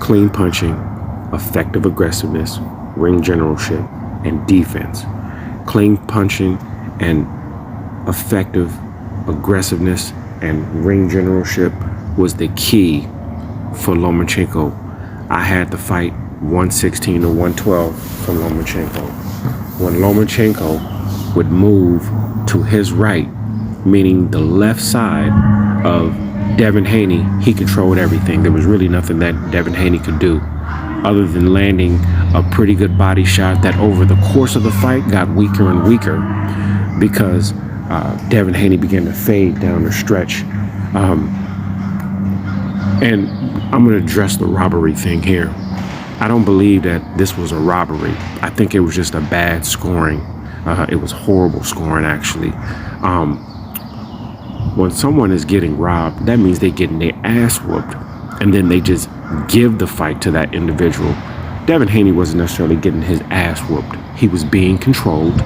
clean punching, effective aggressiveness, ring generalship, and defense. Clean punching and effective aggressiveness and ring generalship was the key for Lomachenko. I had to fight 116 to 112 for Lomachenko. When Lomachenko would move to his right, meaning the left side of Devin Haney, he controlled everything. There was really nothing that Devin Haney could do other than landing a pretty good body shot that over the course of the fight got weaker and weaker because Devin Haney began to fade down the stretch. And I'm going to address the robbery thing here. I don't believe that this was a robbery. I think it was just a bad scoring. It was horrible scoring, actually. When someone is getting robbed, that means they're getting their ass whooped, and then they just give the fight to that individual. Devin Haney wasn't necessarily getting his ass whooped. He was being controlled.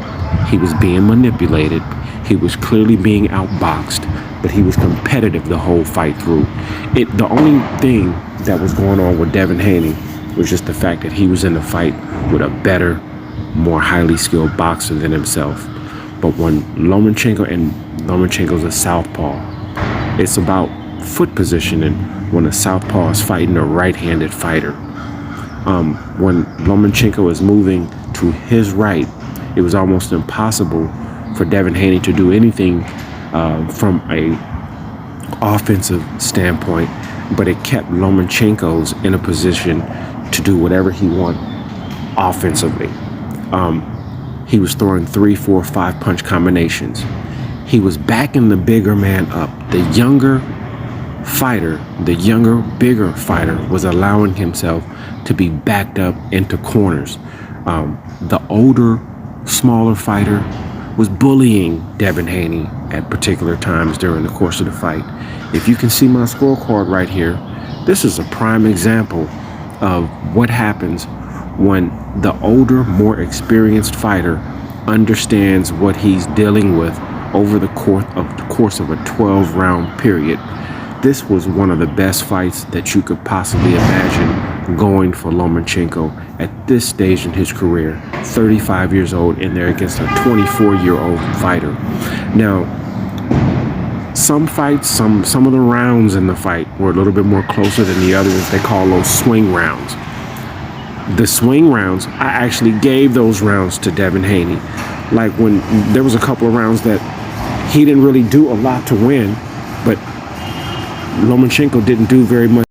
He was being manipulated. He was clearly being outboxed, but he was competitive the whole fight through. The only thing that was going on with Devin Haney was just the fact that he was in the fight with a better, more highly skilled boxer than himself. But when Lomachenko's a southpaw, it's about foot positioning when a southpaw is fighting a right-handed fighter. When Lomachenko is moving to his right, it was almost impossible for Devin Haney to do anything from a offensive standpoint, but it kept Lomachenko's in a position to do whatever he wanted offensively. He was throwing 3, 4, 5 punch combinations. He was backing the bigger man up. The younger fighter, bigger fighter was allowing himself to be backed up into corners. The older, smaller fighter was bullying Devin Haney at particular times during the course of the fight. If you can see my scorecard right here, this is a prime example of what happens when the older, more experienced fighter understands what he's dealing with over the course of a 12-round period. This was one of the best fights that you could possibly imagine going for Lomachenko at this stage in his career, 35 years old, in there against a 24-year-old fighter. Now, some fights, some of the rounds in the fight were a little bit more closer than the others. They call those swing rounds. The swing rounds, I actually gave those rounds to Devin Haney. Like when there was a couple of rounds that he didn't really do a lot to win, but Lomachenko didn't do very much.